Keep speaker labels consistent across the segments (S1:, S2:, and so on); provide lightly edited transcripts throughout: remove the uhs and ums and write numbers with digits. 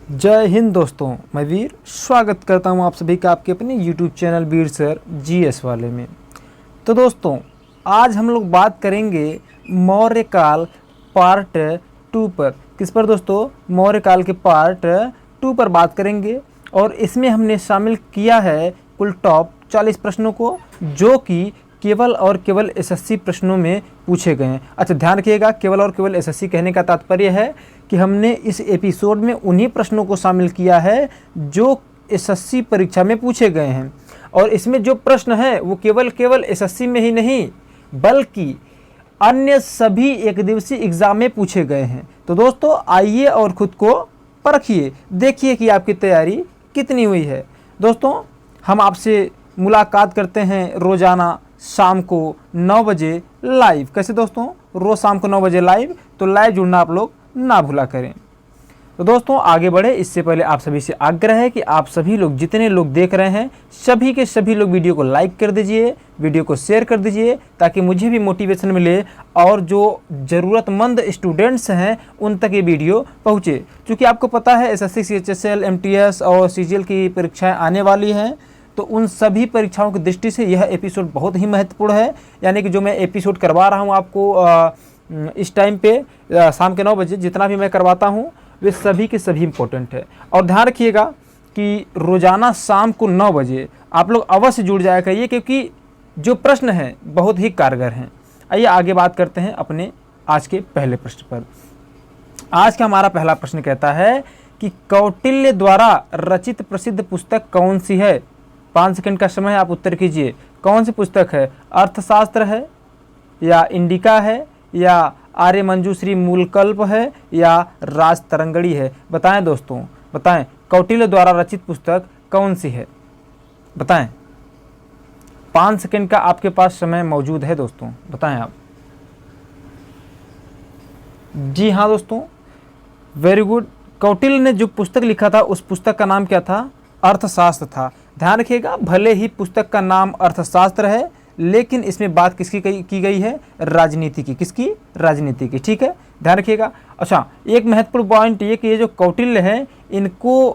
S1: जय हिंद दोस्तों, मैं वीर स्वागत करता हूं आप सभी का आपके अपने YouTube चैनल वीर सर जीएस वाले में। तो दोस्तों, आज हम लोग बात करेंगे मौर्य काल पार्ट 2 पर। किस पर दोस्तों? मौर्य काल के पार्ट 2 पर बात करेंगे। और इसमें हमने शामिल किया है कुल टॉप 40 प्रश्नों को, जो कि केवल और केवल एसएससी प्रश्नों में पूछे गए हैं। अच्छा, ध्यान रखिएगा, केवल और केवल एसएससी कहने का तात्पर्य है कि हमने इस एपिसोड में उन्हीं प्रश्नों को शामिल किया है जो एसएससी परीक्षा में पूछे गए हैं। और इसमें जो प्रश्न है वो केवल एसएससी में ही नहीं बल्कि अन्य सभी एक दिवसीय एग्जाम में पूछे गए हैं। तो दोस्तों, आइए और खुद को परखिए, देखिए कि आपकी तैयारी कितनी हुई है। दोस्तों, हम आपसे मुलाकात करते हैं रोज़ाना शाम को 9 बजे लाइव। कैसे दोस्तों? रोज़ शाम को 9 बजे लाइव। तो लाइव जुड़ना आप लोग ना भूला करें। तो दोस्तों, आगे बढ़े इससे पहले आप सभी से आग्रह है कि आप सभी लोग, जितने लोग देख रहे हैं, सभी के सभी लोग वीडियो को लाइक कर दीजिए, वीडियो को शेयर कर दीजिए, ताकि मुझे भी मोटिवेशन मिले और जो ज़रूरतमंद स्टूडेंट्स हैं उन तक ये वीडियो पहुँचे। क्योंकि आपको पता है एसएससी, सीएचएसएल, एमटीएस और सीजीएल की परीक्षाएँ आने वाली हैं। तो उन सभी परीक्षाओं की दृष्टि से यह एपिसोड बहुत ही महत्वपूर्ण है। यानी कि जो मैं एपिसोड करवा रहा हूं आपको इस टाइम पे शाम के 9 बजे, जितना भी मैं करवाता हूं वे सभी के सभी इम्पोर्टेंट है। और ध्यान रखिएगा कि रोज़ाना शाम को 9 बजे आप लोग अवश्य जुड़ जाया करिए, क्योंकि जो प्रश्न हैं बहुत ही कारगर हैं। आइए आगे बात करते हैं अपने आज के पहले प्रश्न पर। आज का हमारा पहला प्रश्न कहता है कि कौटिल्य द्वारा रचित प्रसिद्ध पुस्तक कौन सी है? 5 सेकंड का समय है, आप उत्तर कीजिए। कौन सी पुस्तक है? अर्थशास्त्र है, या इंडिका है, या आर्य मंजूश्री मूलकल्प है, या राजतरंगिणी है? बताएं दोस्तों, बताएं कौटिल्य द्वारा रचित पुस्तक कौन सी है? बताएं। 5 सेकंड का आपके पास समय मौजूद है दोस्तों, बताएं आप। जी हाँ दोस्तों, वेरी गुड। कौटिल्य ने जो पुस्तक लिखा था उस पुस्तक का नाम क्या था? अर्थशास्त्र था। ध्यान रखिएगा, भले ही पुस्तक का नाम अर्थशास्त्र है, लेकिन इसमें बात किसकी की गई है? राजनीति की। किसकी? राजनीति की। ठीक है, ध्यान रखिएगा। अच्छा, एक महत्वपूर्ण पॉइंट ये कि ये जो कौटिल्य है, इनको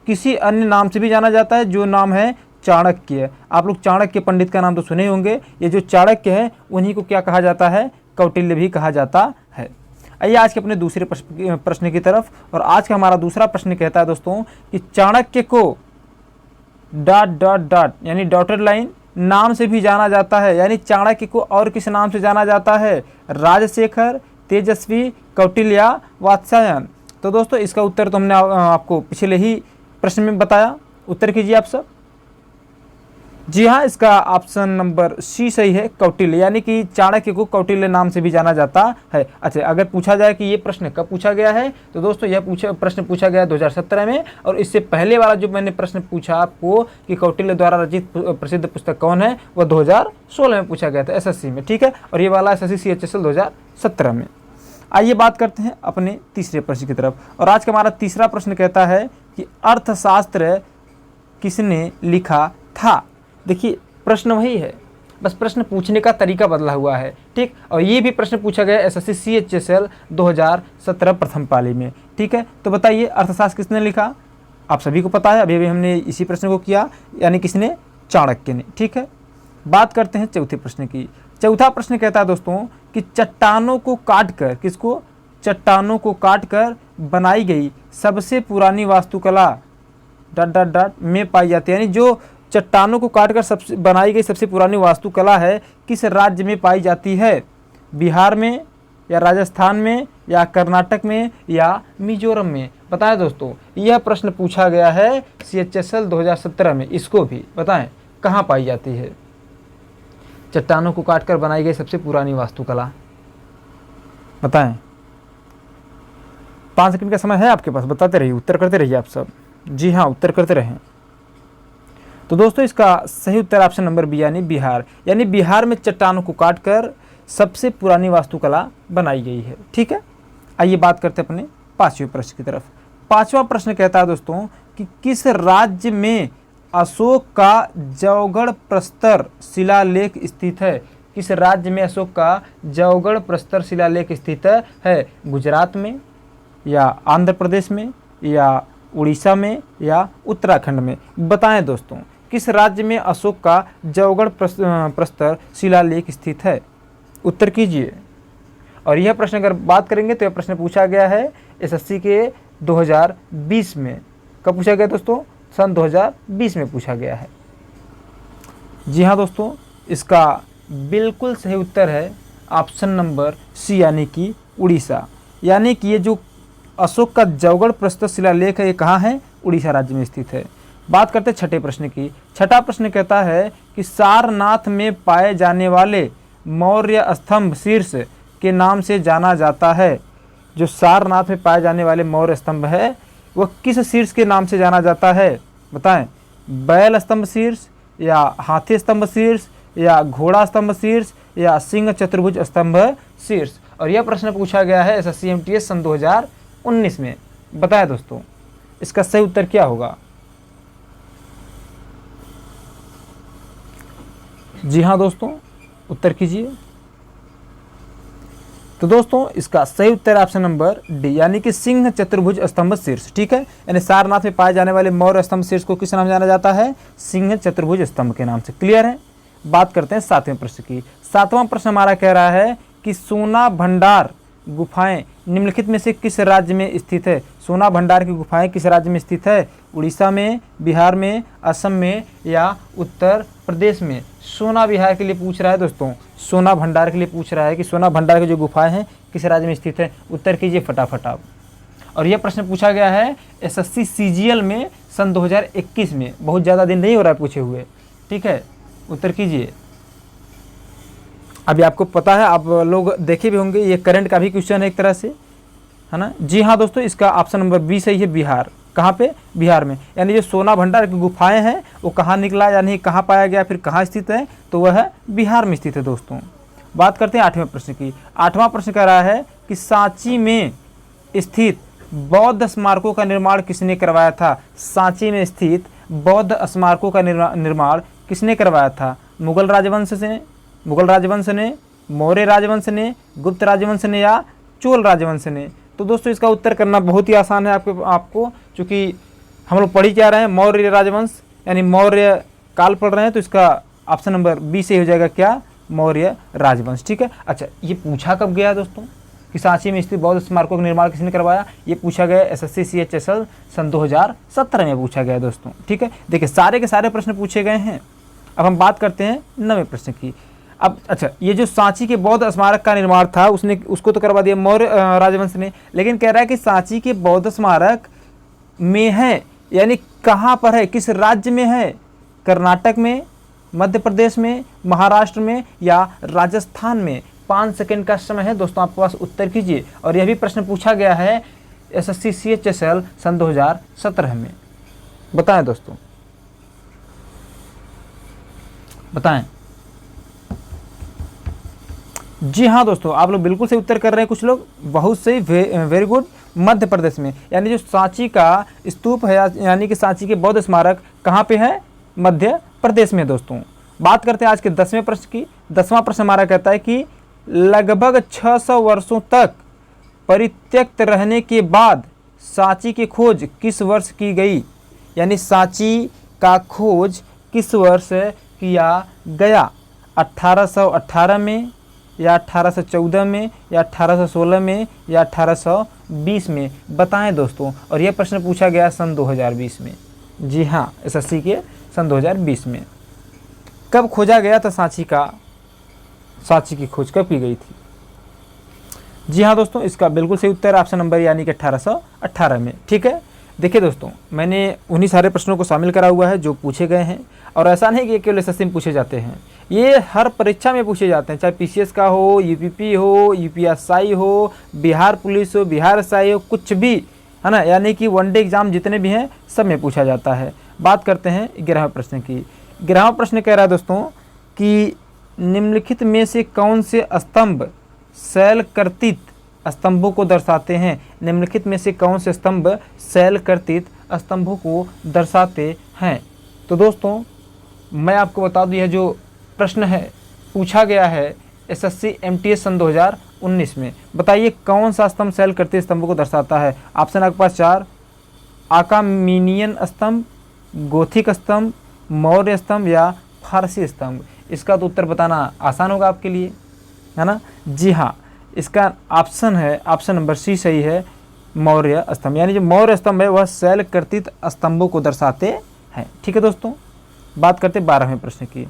S1: किसी अन्य नाम से भी जाना जाता है, जो नाम है चाणक्य। आप लोग चाणक्य पंडित का नाम तो सुने होंगे। ये जो चाणक्य है उन्हीं को क्या कहा जाता है? कौटिल्य भी कहा जाता है। आइए आज के अपने दूसरे प्रश्न की तरफ। और आज का हमारा दूसरा प्रश्न कहता है दोस्तों कि चाणक्य को ... यानी डॉटेड लाइन नाम से भी जाना जाता है। यानी चाणक्य को और किस नाम से जाना जाता है? राजशेखर, तेजस्वी, कौटिल्य, वात्स्यायन। तो दोस्तों, इसका उत्तर तो हमने आपको पिछले ही प्रश्न में बताया। उत्तर कीजिए आप सब। जी हाँ, इसका ऑप्शन नंबर सी सही है, कौटिल्य। यानी कि चाणक्य को कौटिल्य नाम से भी जाना जाता है। अच्छा, अगर पूछा जाए कि ये प्रश्न कब पूछा गया है, तो दोस्तों यह प्रश्न पूछा गया 2017 में। और इससे पहले वाला जो मैंने प्रश्न पूछा आपको कि कौटिल्य द्वारा रचित प्रसिद्ध पुस्तक कौन है, वह 2016 में पूछा गया था एसएससी में। ठीक है, और ये वाला एसएससी सीएचएसएल 2017 में। आइए बात करते हैं अपने तीसरे प्रश्न की तरफ। और आज का हमारा तीसरा प्रश्न कहता है कि अर्थशास्त्र किसने लिखा था? देखिए, प्रश्न वही है, बस प्रश्न पूछने का तरीका बदला हुआ है। ठीक, और ये भी प्रश्न पूछा गया एसएससी सीएचएसएल 2017 प्रथम पाली में। ठीक है, तो बताइए अर्थशास्त्र किसने लिखा? आप सभी को पता है, अभी अभी हमने इसी प्रश्न को किया। यानी किसने? चाणक्य ने। ठीक है, बात करते हैं चौथे प्रश्न की। चौथा प्रश्न कहता है दोस्तों कि चट्टानों को काटकर, किसको? चट्टानों को काटकर बनाई गई सबसे पुरानी वास्तुकला ... में पाई जाती है। यानी जो चट्टानों को काटकर सबसे बनाई गई सबसे पुरानी वास्तुकला है, किस राज्य में पाई जाती है? बिहार में, या राजस्थान में, या कर्नाटक में, या मिजोरम में? बताएं दोस्तों, यह प्रश्न पूछा गया है सीएचएसएल 2017 में। इसको भी बताएं कहाँ पाई जाती है चट्टानों को काटकर बनाई गई सबसे पुरानी वास्तुकला? बताएं। 5 सेकंड का समय है आपके पास, बताते रहिए, उत्तर करते रहिए आप सब। जी हाँ, उत्तर करते रहें। तो दोस्तों, इसका सही उत्तर ऑप्शन नंबर बी, यानी बिहार। यानी बिहार में चट्टानों को काटकर सबसे पुरानी वास्तुकला बनाई गई है। ठीक है, आइए बात करते हैं अपने 5वें प्रश्न की तरफ। 5वां प्रश्न कहता है दोस्तों कि किस राज्य में अशोक का जौगढ़ प्रस्तर शिलालेख स्थित है? किस राज्य में अशोक का जौगढ़ प्रस्तर शिलालेख स्थित है? गुजरात में, या आंध्र प्रदेश में, या उड़ीसा में या उत्तराखंड में? बताएं दोस्तों, किस राज्य में अशोक का जौगढ़ प्रस्तर शिलालेख स्थित है? उत्तर कीजिए। और यह प्रश्न अगर बात करेंगे तो यह प्रश्न पूछा गया है एसएससी के 2020 में। कब पूछा गया दोस्तों? सन 2020 में पूछा गया है। जी हाँ दोस्तों, इसका बिल्कुल सही उत्तर है ऑप्शन नंबर सी, यानी कि उड़ीसा। यानी कि ये जो अशोक का जौगढ़ प्रस्तर शिलालेख है, ये कहाँ है? उड़ीसा राज्य में स्थित है। बात करते हैं छठे प्रश्न की। छठा प्रश्न कहता है कि सारनाथ में पाए जाने वाले मौर्य स्तंभ शीर्ष के नाम से जाना जाता है। जो सारनाथ में पाए जाने वाले मौर्य स्तंभ है वह किस शीर्ष के नाम से जाना जाता है? बताएं, बैल स्तंभ शीर्ष या हाथी स्तंभ शीर्ष या घोड़ा स्तंभ शीर्ष या सिंह चतुर्भुज स्तंभ शीर्ष? और यह प्रश्न पूछा गया है एसएससी एमटीएस सन 2019 में। बताएं दोस्तों, इसका सही उत्तर क्या होगा? जी हाँ दोस्तों, उत्तर कीजिए। तो दोस्तों, इसका सही उत्तर ऑप्शन नंबर डी, यानी कि सिंह चतुर्भुज स्तंभ शीर्ष। ठीक है, यानी सारनाथ में पाए जाने वाले मौर्य स्तंभ शीर्ष को किस नाम जाना जाता है? सिंह चतुर्भुज स्तंभ के नाम से। क्लियर है? बात करते हैं सातवें प्रश्न की। सातवां प्रश्न हमारा कह रहा है कि सोना भंडार गुफाएं निम्नलिखित में से किस राज्य में स्थित है? सोना भंडार की गुफाएं किस राज्य में स्थित है? उड़ीसा में, बिहार में, असम में या उत्तर प्रदेश में? सोना बिहार के लिए पूछ रहा है दोस्तों, सोना भंडार के लिए पूछ रहा है कि सोना भंडार की जो गुफाएं हैं किस राज्य में स्थित है? उत्तर कीजिए फटाफट आप। और यह प्रश्न पूछा गया है एसएससी सीजीएल में सन 2021 में। बहुत ज़्यादा दिन नहीं हो रहा है पूछे हुए। ठीक है, उत्तर कीजिए। अभी आपको पता है, आप लोग देखे भी होंगे, ये करंट का भी क्वेश्चन है एक तरह से, है ना? जी हाँ दोस्तों, इसका ऑप्शन नंबर बी सही है, बिहार। कहाँ पे? बिहार में। यानी जो सोना भंडार की गुफाएं हैं वो कहाँ निकला, यानी कहाँ पाया गया, फिर कहाँ स्थित है? तो वह बिहार में स्थित है दोस्तों। बात करते हैं आठवें प्रश्न की। आठवां प्रश्न कह रहा है कि सांची में स्थित बौद्ध स्मारकों का निर्माण किसने करवाया था? सांची में स्थित बौद्ध स्मारकों का निर्माण किसने करवाया था? मुगल राजवंश ने, मौर्य राजवंश ने, गुप्त राजवंश ने या चोल राजवंश ने? तो दोस्तों, इसका उत्तर करना बहुत ही आसान है आपको, चूँकि हम लोग पढ़ ही क्या रहे हैं, मौर्य राजवंश, यानी मौर्य काल पढ़ रहे हैं, तो इसका ऑप्शन नंबर बी से हो जाएगा क्या? मौर्य राजवंश। ठीक है। अच्छा, ये पूछा कब गया दोस्तों कि सांची में स्थित बौद्ध स्मारकों का निर्माण किसने करवाया? ये पूछा गया एसएससी CHSL सन 2017 में पूछा गया दोस्तों। ठीक है, देखिए सारे के सारे प्रश्न पूछे गए हैं। अब हम बात करते हैं 9वें प्रश्न की। अब अच्छा, ये जो सांची के बौद्ध स्मारक का निर्माण था उसको तो करवा दिया मौर्य राजवंश ने, लेकिन कह रहा है कि सांची के बौद्ध स्मारक में है, यानी कहाँ पर है, किस राज्य में है? कर्नाटक में, मध्य प्रदेश में, महाराष्ट्र में या राजस्थान में? 5 सेकंड का समय है दोस्तों, आपके पास उत्तर कीजिए। और यह भी प्रश्न पूछा गया है एसएससी CHSL सन 2017 में। बताएं दोस्तों, बताएं। जी हाँ दोस्तों, आप लोग बिल्कुल सही उत्तर कर रहे हैं, कुछ लोग बहुत सही, वेरी गुड। मध्य प्रदेश में, यानी जो सांची का स्तूप है, यानी कि सांची के बौद्ध स्मारक कहाँ पे है? मध्य प्रदेश में दोस्तों। बात करते हैं आज के 10वें प्रश्न की। 10वां प्रश्न हमारा कहता है कि लगभग 600 वर्षों तक परित्यक्त रहने के बाद सांची की खोज किस वर्ष की गई? यानी सांची का खोज किस वर्ष किया गया? 1818 में या 1814 में या 1816 में या 1820 में? बताएं दोस्तों। और यह प्रश्न पूछा गया सन 2020 में। जी हाँ, एसएससी के सन 2020 में। कब खोजा गया था सांची की खोज कब की गई थी? जी हाँ दोस्तों, इसका बिल्कुल सही उत्तर ऑप्शन नंबर यानी कि 1818 में। ठीक है, देखिए दोस्तों, मैंने उन्हीं सारे प्रश्नों को शामिल करा हुआ है जो पूछे गए हैं, और ऐसा नहीं कि केवल एसएससी में पूछे जाते हैं, ये हर परीक्षा में पूछे जाते हैं, चाहे पीसीएस का हो, यूपीपी हो, यूपीएसआई हो, बिहार पुलिस हो, बिहार एसआई हो, कुछ भी, है ना, यानी कि वनडे एग्जाम जितने भी हैं सब में पूछा जाता है। बात करते हैं 11वें प्रश्न की। 11वां प्रश्न कह रहा है दोस्तों कि निम्नलिखित में से कौन से स्तंभ शैलकर्तित स्तंभों को दर्शाते हैं? निम्नलिखित में से कौन से स्तंभ शैलकर्तित स्तंभों को दर्शाते हैं? तो दोस्तों, मैं आपको बता दूं, यह जो प्रश्न है पूछा गया है एसएससी MTS सन 2019 में। बताइए कौन सा स्तंभ शैलकर्तित स्तंभों को दर्शाता है? ऑप्शन आपके पास 4, आकामीनियन स्तंभ, गोथिक स्तंभ, मौर्य स्तंभ या फारसी स्तंभ? इसका तो उत्तर बताना आसान होगा आपके लिए, है ना। जी हाँ, इसका ऑप्शन है, ऑप्शन नंबर सी सही है, मौर्य स्तंभ। यानी जो मौर्य स्तंभ है वह शैल कर्तित स्तंभों को दर्शाते हैं। ठीक है दोस्तों, बात करते 12वें प्रश्न की।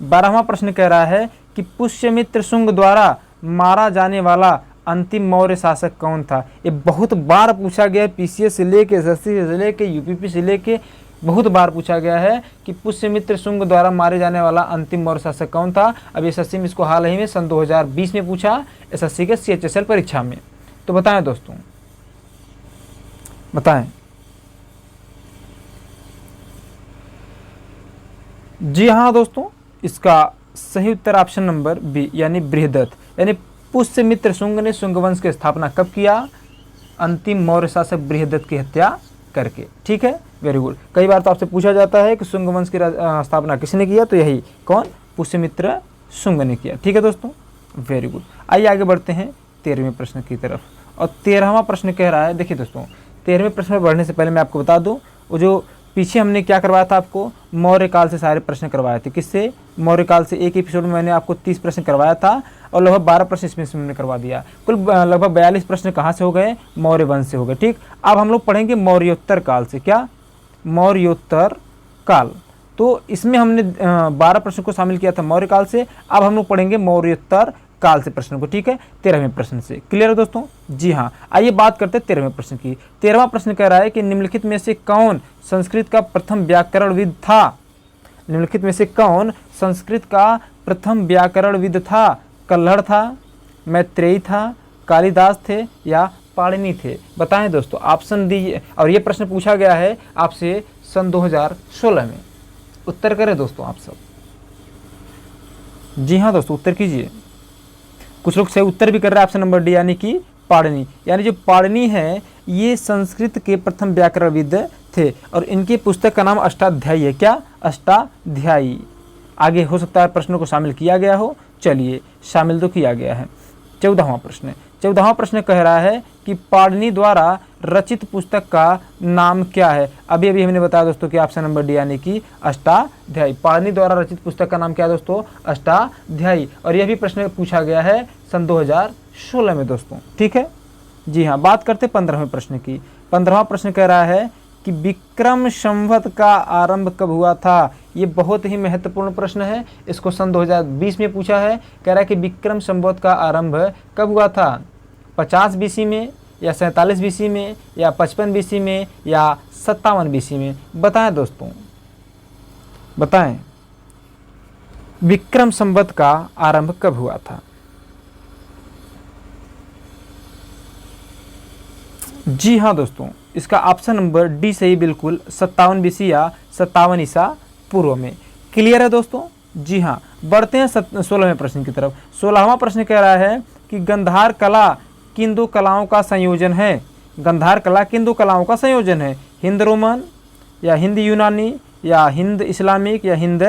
S1: 12वां प्रश्न कह रहा है कि पुष्यमित्र शुंग द्वारा मारा जाने वाला अंतिम मौर्य शासक कौन था? ये बहुत बार पूछा गया है, पीसीएस से लेके, एसएससी से लेके, यूपीपी से लेके बहुत बार पूछा गया है कि पुष्यमित्र शुंग द्वारा मारे जाने वाला अंतिम मौर्य शासक कौन था। अब एसएससी में इसको हाल ही में सन 2020 में पूछा, एसएससी के सीएचएसएल परीक्षा में। तो बताएं दोस्तों, बताएं। जी हाँ दोस्तों, इसका सही उत्तर ऑप्शन नंबर बी यानी बृहदत्त। यानी पुष्यमित्र शुंग ने शुंग वंश की स्थापना कब किया? अंतिम मौर्य शासक बृहदत्त की हत्या करके। ठीक है, वेरी गुड। कई बार तो आपसे पूछा जाता है कि शुंग वंश की स्थापना किसने किया, तो यही कौन? पुष्यमित्र शुंग ने किया। ठीक है दोस्तों, वेरी गुड। आइए आगे बढ़ते हैं 13वें प्रश्न की तरफ। और 13वां प्रश्न कह रहा है, देखिए दोस्तों, 13वें प्रश्न में बढ़ने से पहले मैं आपको बता दूं, वो जो पीछे हमने क्या करवाया था आपको, मौर्य काल से सारे प्रश्न करवाए थे। किससे? मौर्य काल से। एक एपिसोड में मैंने आपको 30 प्रश्न करवाया था और लगभग 12 प्रश्न इसमें हमने करवा दिया। कुल लगभग 42 प्रश्न कहाँ से हो गए? मौर्य वंश से हो गए। ठीक, अब हम लोग पढ़ेंगे मौर्योत्तर काल से। क्या? मौर्योत्तर काल। तो इसमें हमने 12 प्रश्न को शामिल किया था मौर्य काल से। अब हम लोग पढ़ेंगे मौर्योत्तर काल से प्रश्न को। ठीक है, 13वें प्रश्न से। क्लियर है दोस्तों? जी हाँ, आइए बात करते हैं 13वें प्रश्न की। 13वां प्रश्न कह रहा है कि निम्नलिखित में से कौन संस्कृत का प्रथम व्याकरणविद था? निम्नलिखित में से कौन संस्कृत का प्रथम व्याकरणविद था? कल्हड़ था, मैत्रेयी था, कालिदास थे या पाणिनि थे? बताएं दोस्तों, ऑप्शन दीजिए। और ये प्रश्न पूछा गया है आपसे सन 2016 में। उत्तर करें दोस्तों आप सब। जी हाँ दोस्तों, उत्तर कीजिए। कुछ लोग सही उत्तर भी कर रहे हैं, ऑप्शन नंबर डी यानी कि पाणिनि। यानी जो पाणिनि है ये संस्कृत के प्रथम व्याकरणविद थे और इनकी पुस्तक का नाम अष्टाध्यायी है। क्या? अष्टाध्यायी। आगे हो सकता है प्रश्नों को शामिल किया गया हो, चलिए शामिल तो किया गया है। 14वां प्रश्न। 14वां प्रश्न कह रहा है कि पाणिनि द्वारा रचित पुस्तक का नाम क्या है? अभी अभी हमने बताया दोस्तों कि ऑप्शन नंबर डी यानी कि अष्टाध्यायी। पाणिनि द्वारा रचित पुस्तक का नाम क्या है दोस्तों? अष्टाध्यायी। और यह भी प्रश्न पूछा गया है सन 2016 में दोस्तों। ठीक है, जी हाँ। बात करते 15वें प्रश्न की। 15वां प्रश्न कह रहा है कि विक्रम संवत का आरंभ कब हुआ था? ये बहुत ही महत्वपूर्ण प्रश्न है। इसको सन 2020 में पूछा है। कह रहा है कि विक्रम संवत का आरंभ कब हुआ था? 50 बीसी में या 47 बीसी में या 55 बीसी में या 57 बीसी में? बताएं दोस्तों, बताएं विक्रम संवत का आरंभ कब हुआ था? जी हाँ दोस्तों, इसका ऑप्शन नंबर डी सही, बिल्कुल 57 बीसी या 57 ईसा पूर्व में। क्लियर है दोस्तों? जी हाँ। बढ़ते हैं 16वें प्रश्न की तरफ। 16वां प्रश्न कह रहा है कि गंधार कला किन दो कलाओं का संयोजन है? गंधार कला किन दो कलाओं का संयोजन है? हिंद रोमन या हिंद यूनानी या हिंद इस्लामिक या हिंद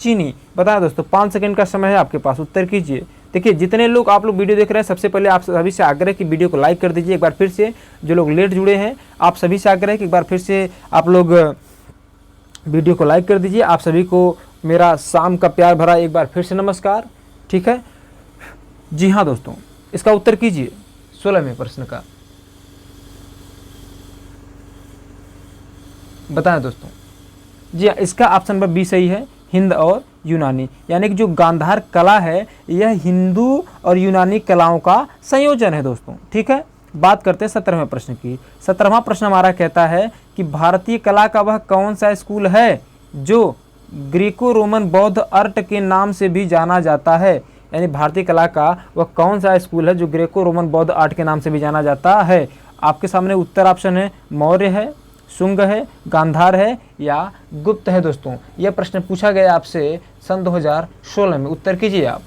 S1: चीनी? बताएं दोस्तों, 5 सेकंड का समय है आपके पास, उत्तर कीजिए। देखिए, जितने लोग आप लोग वीडियो देख रहे हैं, सबसे पहले आप सभी से आग्रह कि वीडियो को लाइक कर दीजिए। एक बार फिर से जो लोग लेट जुड़े हैं, आप सभी से आग्रह है कि एक बार फिर से आप लोग वीडियो को लाइक कर दीजिए। आप सभी को मेरा शाम का प्यार भरा एक बार फिर से नमस्कार। ठीक है, जी हाँ दोस्तों, इसका उत्तर कीजिए 16वें प्रश्न का। बताएं दोस्तों। जी हाँ, इसका ऑप्शन नंबर बी सही है, हिंद और यूनानी। यानी कि जो गांधार कला है यह हिंदू और यूनानी कलाओं का संयोजन है दोस्तों। ठीक है, बात करते हैं 17वें प्रश्न की। 17वां प्रश्न हमारा कहता है कि भारतीय कला का वह कौन सा स्कूल है जो ग्रीको रोमन बौद्ध आर्ट के नाम से भी जाना जाता है? यानी भारतीय कला का वह कौन सा स्कूल है जो ग्रीको रोमन बौद्ध आर्ट के नाम से भी जाना जाता है? आपके सामने उत्तर ऑप्शन है मौर्य है, शुंग है, गांधार है या गुप्त है दोस्तों। यह प्रश्न पूछा गया आपसे सन 2016 में। उत्तर कीजिए आप।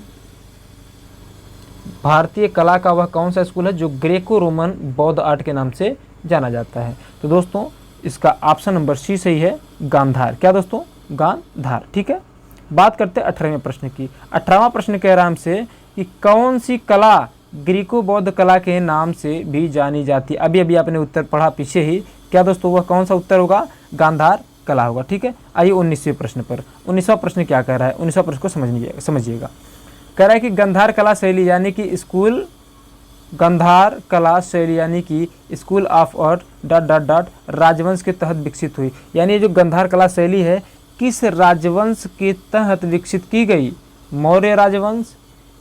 S1: भारतीय कला का वह कौन सा स्कूल है जो ग्रेको रोमन बौद्ध आर्ट के नाम से जाना जाता है? तो दोस्तों इसका ऑप्शन नंबर सी सही है, गांधार। क्या दोस्तों? गांधार। ठीक है, बात करते हैं 18वें प्रश्न की। 18वां प्रश्न कह रहा है हमसे कि कौन सी कला ग्रीको बौद्ध कला के नाम से भी जानी जाती है? अभी अभी आपने उत्तर पढ़ा पीछे ही क्या दोस्तों, वह कौन सा उत्तर होगा? गांधार कला होगा। ठीक है, आइए 19वें प्रश्न पर। 19वां प्रश्न क्या कह रहा है? 19वां प्रश्न को समझिएगा। कह रहा है कि गांधार कला शैली यानी कि स्कूल, गांधार कला शैली यानी कि school of art dot dot dot राजवंश के तहत विकसित हुई। यानी जो गांधार कला शैली है किस राजवंश के तहत विकसित की गई? मौर्य राजवंश,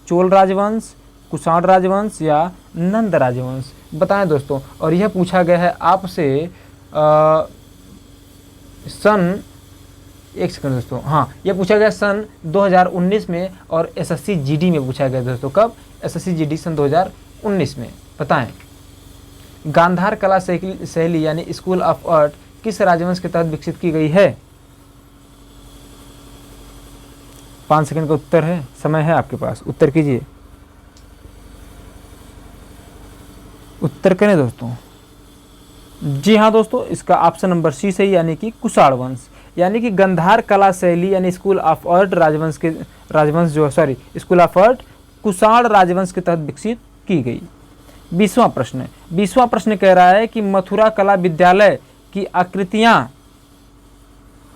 S1: चोल राजवंश, कुषाण राजवंश या नंद राजवंश? बताएं दोस्तों। और यह पूछा गया है आपसे सन, एक सेकंड दोस्तों, हाँ, यह पूछा गया सन 2019 में और एसएससी जीडी में पूछा गया दोस्तों। कब? एसएससी जीडी सन 2019 में। बताएं, गांधार कला शैली यानी स्कूल ऑफ आर्ट किस राजवंश के तहत विकसित की गई है? 5 सेकंड का उत्तर है, समय है आपके पास, उत्तर कीजिए, उत्तर करें दोस्तों। जी हाँ दोस्तों, इसका ऑप्शन नंबर सी सही, यानी कि कुषाण वंश। यानी कि गांधार कला शैली यानी school of art school of art Kushan राजवंश के तहत विकसित की गई। 20वां प्रश्न। 20वां प्रश्न कह रहा है कि मथुरा कला विद्यालय की आकृतियां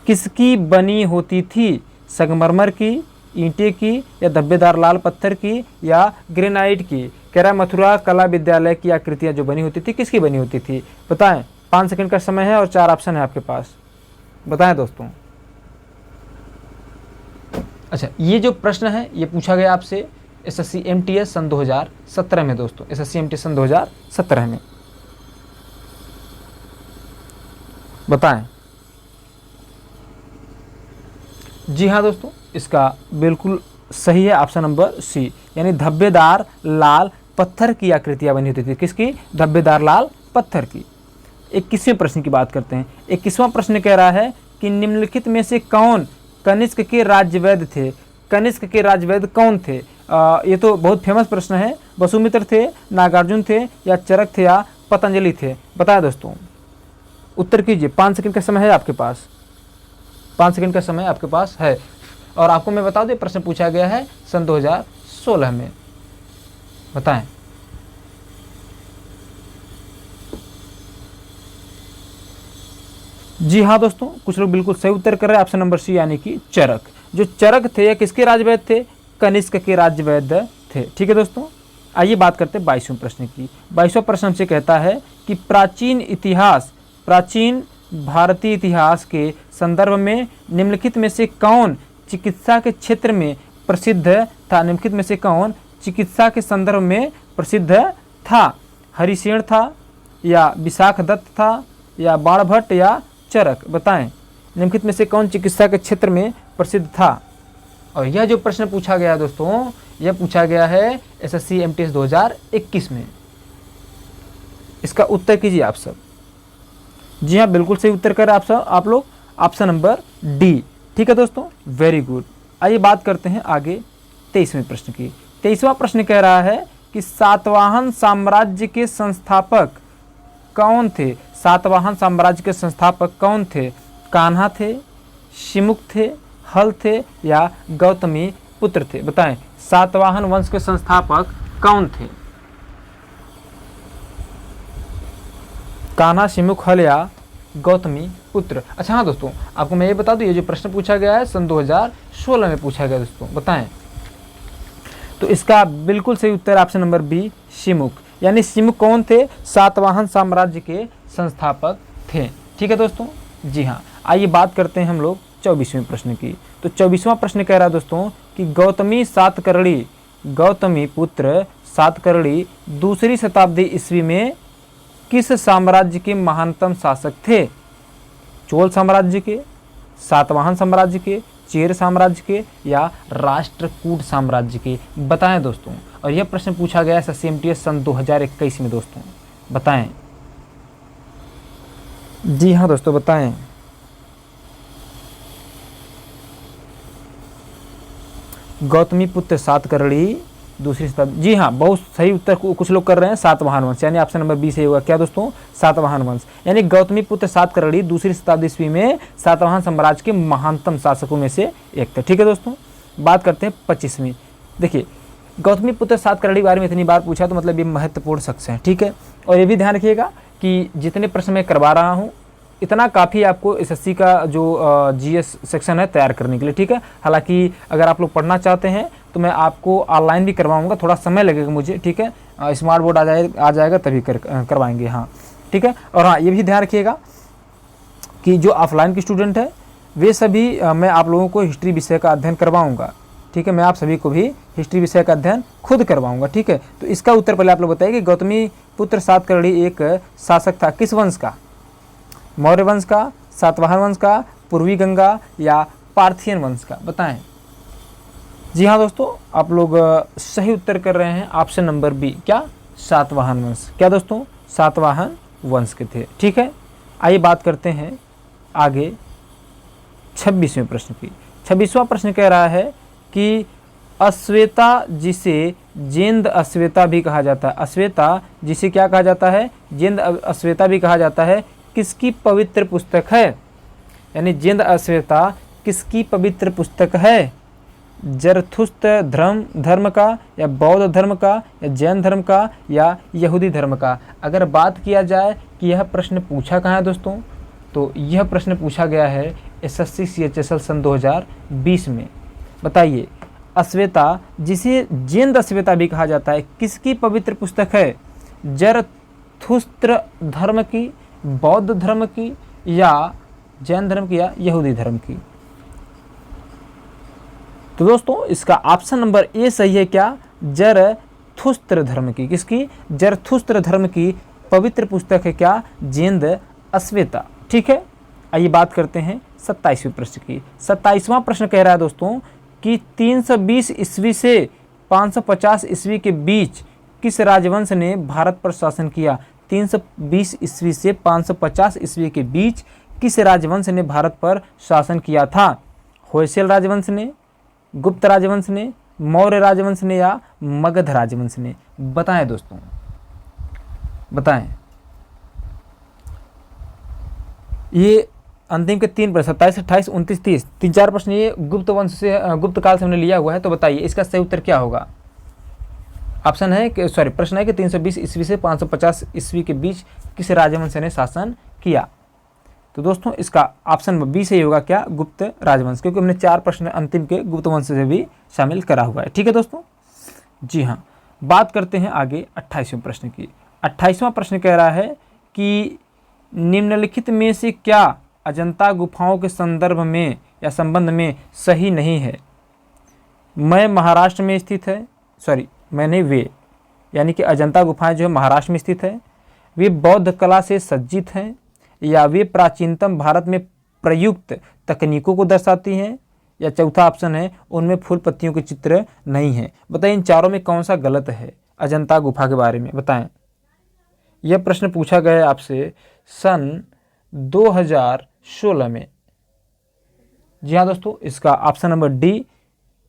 S1: किसकी बनी होती थी? संगमरमर की, ईंटे की या धब्बेदार लाल पत्थर की या ग्रेनाइट की? कह रहा है मथुरा कला विद्यालय की आकृतियां जो बनी होती थी किसकी बनी होती थी? बताएं, 5 सेकंड का समय है और 4 ऑप्शन है आपके पास। बताएं दोस्तों। अच्छा, ये जो प्रश्न है ये पूछा गया आपसे एसएससी एमटीएस सन 2017 में दोस्तों, एसएससी एमटीएस सन 2017 में। बताएं। जी हाँ दोस्तों, इसका बिल्कुल सही है ऑप्शन नंबर सी, यानी धब्बेदार लाल पत्थर की आकृतियां बनी होती थी। किसकी? धब्बेदार लाल पत्थर की। 21वें प्रश्न की बात करते हैं। 21वां प्रश्न कह रहा है कि निम्नलिखित में से कौन कनिष्क के राज्यवैद्य थे? कनिष्क के राज्यवैद्य कौन थे? ये तो बहुत फेमस प्रश्न है। वसुमित्र थे, नागार्जुन थे या चरक थे या पतंजलि थे? बताया दोस्तों, उत्तर कीजिए। 5 सेकंड का समय है आपके पास, 5 सेकंड का समय आपके पास है। और आपको मैं बता दूं प्रश्न पूछा गया है सन 2016 में। बताएं। जी हाँ दोस्तों, कुछ लोग बिल्कुल सही उत्तर कर रहे हैं, ऑप्शन नंबर सी यानी कि चरक। जो चरक थे या किसके राज्यवैद्य थे? कनिष्क के राज्यवैद्य थे। ठीक है दोस्तों, आइए बात करते हैं 22वें प्रश्न की। 22वां प्रश्न हमसे कहता है कि प्राचीन भारतीय इतिहास के संदर्भ में निम्नलिखित में से कौन चिकित्सा के क्षेत्र में प्रसिद्ध था? निम्नलिखित में से कौन चिकित्सा के संदर्भ में प्रसिद्ध था? हरिसेन था या विशाख दत्त था या बाणभट्ट या चरक? बताएं, निम्नलिखित में से कौन चिकित्सा के क्षेत्र में प्रसिद्ध था? और यह जो प्रश्न पूछा गया है दोस्तों, यह पूछा गया है एसएससी एमटीएस 2021 में। इसका उत्तर कीजिए आप सब। जी हाँ, बिल्कुल सही उत्तर कर आप लोग, ऑप्शन नंबर डी। ठीक है दोस्तों, वेरी गुड। आइए बात करते हैं आगे 23वें प्रश्न की। 23वां प्रश्न कह रहा है कि सातवाहन साम्राज्य के संस्थापक कौन थे? सातवाहन साम्राज्य के संस्थापक कौन थे? कान्हा थे, शिमुख थे, हल थे या गौतमी पुत्र थे? बताएं, सातवाहन वंश के संस्थापक कौन थे? कान्हा, शिमुख, हल या गौतमी पुत्र? अच्छा हाँ दोस्तों, आपको मैं ये बता दूं, ये जो प्रश्न पूछा गया है सन 2016 में पूछा गया दोस्तों। बताएं, तो इसका बिल्कुल सही उत्तर ऑप्शन नंबर बी, शिमुख। यानी शिमुख कौन थे? सातवाहन साम्राज्य के संस्थापक थे। ठीक है दोस्तों, जी हाँ। आइए बात करते हैं हम लोग 24वें प्रश्न की। तो 24वां प्रश्न कह रहा है दोस्तों कि गौतमी पुत्र सातकर्णी दूसरी शताब्दी ईस्वी में किस साम्राज्य के महानतम शासक थे? चोल साम्राज्य के, सातवाहन साम्राज्य के, चेर साम्राज्य के या राष्ट्रकूट साम्राज्य के? बताएं दोस्तों। और यह प्रश्न पूछा गया एसएससी एमटीएस सन 2021 में दोस्तों। बताएं। जी हाँ दोस्तों, बताएं। गौतमी पुत्र सातकर्णी दूसरी शताब्दी। जी हाँ, बहुत सही उत्तर कुछ लोग कर रहे हैं सातवाहन वंश, यानी ऑप्शन नंबर बी सही होगा। क्या दोस्तों? सातवाहन वंश। यानी गौतमी पुत्र सातकर्णी दूसरी शताब्दी ईस्वी में सातवाहन साम्राज्य के महानतम शासकों में से एक थे। ठीक है दोस्तों, बात करते हैं 25वीं। देखिए, गौतमी पुत्र सातकर्णी के बारे में इतनी बार पूछा तो मतलब ये महत्वपूर्ण शख्स हैं। ठीक है, और ये भी ध्यान रखिएगा कि जितने प्रश्न मैं करवा रहा हूँ इतना काफ़ी आपको एसएससी का जो जीएस सेक्शन है तैयार करने के लिए, ठीक है। हालांकि अगर आप लोग पढ़ना चाहते हैं तो मैं आपको ऑनलाइन भी करवाऊंगा, थोड़ा समय लगेगा मुझे, ठीक है। स्मार्ट बोर्ड आ जाएगा तभी करवाएंगे, हाँ ठीक है। और हाँ ये भी ध्यान रखिएगा कि जो ऑफलाइन के स्टूडेंट है वे सभी मैं आप लोगों को हिस्ट्री विषय का अध्ययन करवाऊँगा, ठीक है। मैं आप सभी को भी हिस्ट्री विषय का अध्ययन खुद करवाऊंगा, ठीक है। तो इसका उत्तर पहले आप लोग बताइए कि गौतमी पुत्र सातकर्णी एक शासक था किस वंश का? मौर्य वंश का, सातवाहन वंश का, पूर्वी गंगा या पार्थियन वंश का? बताएं। जी हाँ दोस्तों, आप लोग सही उत्तर कर रहे हैं, ऑप्शन नंबर बी, क्या? सातवाहन वंश। क्या दोस्तों? सातवाहन वंश के थे, ठीक है। आइए बात करते हैं आगे 26वें प्रश्न की। 26वां प्रश्न कह रहा है कि अश्वेता जिसे जेंद अश्वेता भी कहा जाता है, अश्वेता जिसे क्या कहा जाता है? जेंद अश्वेता भी कहा जाता है, किसकी पवित्र पुस्तक है? यानी जेंद अश्वेता किसकी पवित्र पुस्तक है? जरथुस्त्र धर्म का या बौद्ध धर्म का या जैन धर्म का या यहूदी धर्म का? अगर बात किया जाए कि यह प्रश्न पूछा कहाँ है दोस्तों, तो यह प्रश्न पूछा गया है एसएससी CHSL सन 2020 में। बताइए, अश्वेता जिसे जेंद अश्वेता भी कहा जाता है किसकी पवित्र पुस्तक है? जरथुस्त्र धर्म की, बौद्ध धर्म की या जैन धर्म की या यहूदी धर्म की? तो दोस्तों इसका ऑप्शन नंबर ए सही है, क्या? जरथुस्त्र धर्म की। किसकी? जरथुस्त्र धर्म की पवित्र पुस्तक है क्या? जेंद अश्वेता, ठीक है। आइए बात करते हैं 27वें प्रश्न की। 27वां प्रश्न कह रहा है दोस्तों कि 320 ईस्वी से 550 ईस्वी के बीच किस राजवंश ने भारत पर शासन किया? 320 ईस्वी से 550 ईस्वी के बीच किस राजवंश ने भारत पर शासन किया था? होयसल राजवंश ने, गुप्त राजवंश ने, मौर्य राजवंश ने या मगध राजवंश ने? बताएं दोस्तों, बताएं। ये अंतिम के 3 प्रश्न 27, 28, 29, 30 3-4 प्रश्न ये गुप्त वंश से, गुप्त काल से हमने लिया हुआ है। तो बताइए इसका सही उत्तर क्या होगा? ऑप्शन है कि प्रश्न है कि 320 ईस्वी से 550 ईस्वी के बीच किस राजवंश ने शासन किया? तो दोस्तों इसका ऑप्शन बी सही होगा, क्या? गुप्त राजवंश, क्योंकि हमने 4 प्रश्न अंतिम के गुप्त वंश से भी शामिल करा हुआ है, ठीक है दोस्तों। जी हाँ, बात करते हैं आगे 28वें प्रश्न की। 28वां प्रश्न कह रहा है कि निम्नलिखित में से क्या अजंता गुफाओं के संदर्भ में या संबंध में सही नहीं है? मैं महाराष्ट्र में स्थित है, मैंने वे, यानी कि अजंता गुफाएं जो है महाराष्ट्र में स्थित है, वे बौद्ध कला से सज्जित हैं या वे प्राचीनतम भारत में प्रयुक्त तकनीकों को दर्शाती हैं, या चौथा ऑप्शन है उनमें फूल पत्तियों के चित्र नहीं है। बताइए इन चारों में कौन सा गलत है अजंता गुफा के बारे में? बताएं। यह प्रश्न पूछा गया है आपसे सन 2016 में। जी हाँ दोस्तों, इसका ऑप्शन नंबर डी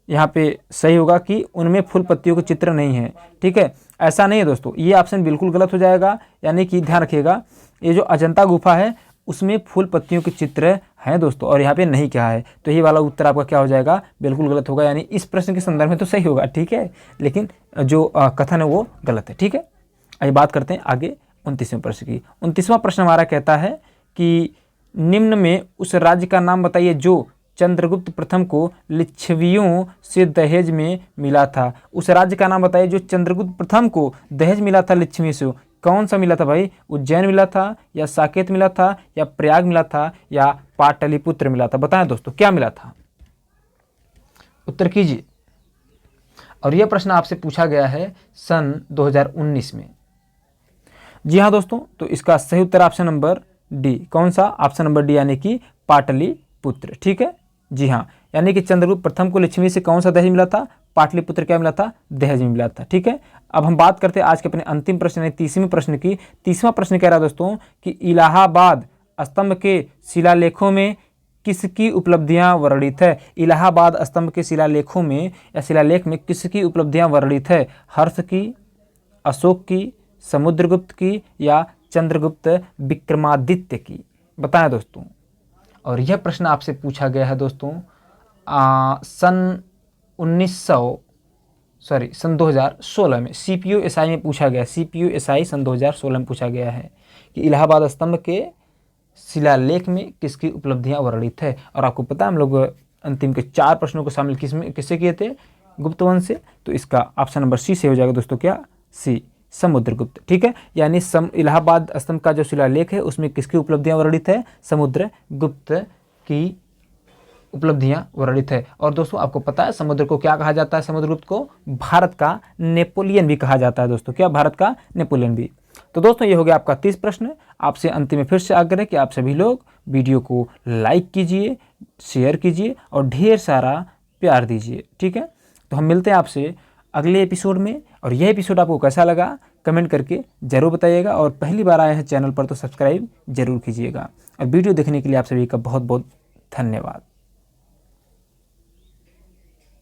S1: यहाँ पे सही होगा कि उनमें फूल पत्तियों के चित्र नहीं है, ठीक है। ऐसा नहीं है दोस्तों, ये ऑप्शन बिल्कुल गलत हो जाएगा। यानी कि ध्यान रखिएगा, ये जो अजंता गुफा है उसमें फूल पत्तियों के चित्र हैं दोस्तों, और यहाँ पे नहीं क्या है। तो ये वाला उत्तर आपका क्या हो जाएगा? बिल्कुल गलत होगा। यानी इस प्रश्न के संदर्भ में तो सही होगा, ठीक है, लेकिन जो कथन है वो गलत है, ठीक है। आइए बात करते हैं आगे 29वें प्रश्न की। 29वां प्रश्न हमारा कहता है कि निम्न में उस राज्य का नाम बताइए जो चंद्रगुप्त प्रथम को लिच्छवियों से दहेज में मिला था। उस राज्य का नाम बताइए जो चंद्रगुप्त प्रथम को दहेज मिला था लिच्छवियों से। कौन सा मिला था भाई? उज्जैन मिला था या साकेत मिला था या प्रयाग मिला था या पाटलिपुत्र मिला था? बताएं दोस्तों क्या मिला था, उत्तर कीजिए। और यह प्रश्न आपसे पूछा गया है सन 2019 में। जी हाँ दोस्तों, तो इसका सही उत्तर ऑप्शन नंबर डी। कौन सा? ऑप्शन नंबर डी, यानी कि पाटलिपुत्र, ठीक है। जी हाँ, यानी कि चंद्रगुप्त प्रथम को लिच्छवी से कौन सा दहेज मिला था? पाटलिपुत्र क्या मिला था? दहेज में मिला था, ठीक है। अब हम बात करते हैं आज के अपने अंतिम प्रश्न यानी 30वें प्रश्न की। 30वां प्रश्न कह रहा है दोस्तों कि इलाहाबाद स्तंभ के शिलालेखों में किसकी उपलब्धियां वर्णित है? इलाहाबाद स्तंभ के शिलालेखों में या शिलालेख में किसकी उपलब्धियां वर्णित है? हर्ष की, अशोक की, समुद्रगुप्त की या चंद्रगुप्त विक्रमादित्य की? बताएं दोस्तों। और यह प्रश्न आपसे पूछा गया है दोस्तों सन 1900 सन 2016 में CPO-SI में पूछा गया, CPO-SI सन 2016 में पूछा गया है कि इलाहाबाद स्तंभ के शिलालेख में किसकी उपलब्धियां वर्णित है। और आपको पता है हम लोग अंतिम के 4 प्रश्नों को शामिल किससे किए थे, गुप्तवंश से। तो इसका ऑप्शन नंबर सी से हो जाएगा दोस्तों, क्या, सी, समुद्रगुप्त। ठीक है, यानी इलाहाबाद स्तंभ का जो शिलालेख है उसमें किसकी उपलब्धियां वर्णित है, समुद्रगुप्त की उपलब्धियां वर्णित है। और दोस्तों आपको पता है समुद्र को क्या कहा जाता है, समुद्रगुप्त को भारत का नेपोलियन भी कहा जाता है दोस्तों, क्या, भारत का नेपोलियन भी। तो दोस्तों ये हो गया आपका 30 प्रश्न। आपसे अंतिम में फिर से आग्रह है कि आप सभी लोग वीडियो को लाइक कीजिए, शेयर कीजिए और ढेर सारा प्यार दीजिए। ठीक है, तो हम मिलते हैं आपसे अगले एपिसोड में। और यह एपिसोड आपको कैसा लगा कमेंट करके ज़रूर बताइएगा। और पहली बार आए हैं चैनल पर तो सब्सक्राइब जरूर कीजिएगा। और वीडियो देखने के लिए आप सभी का बहुत बहुत धन्यवाद।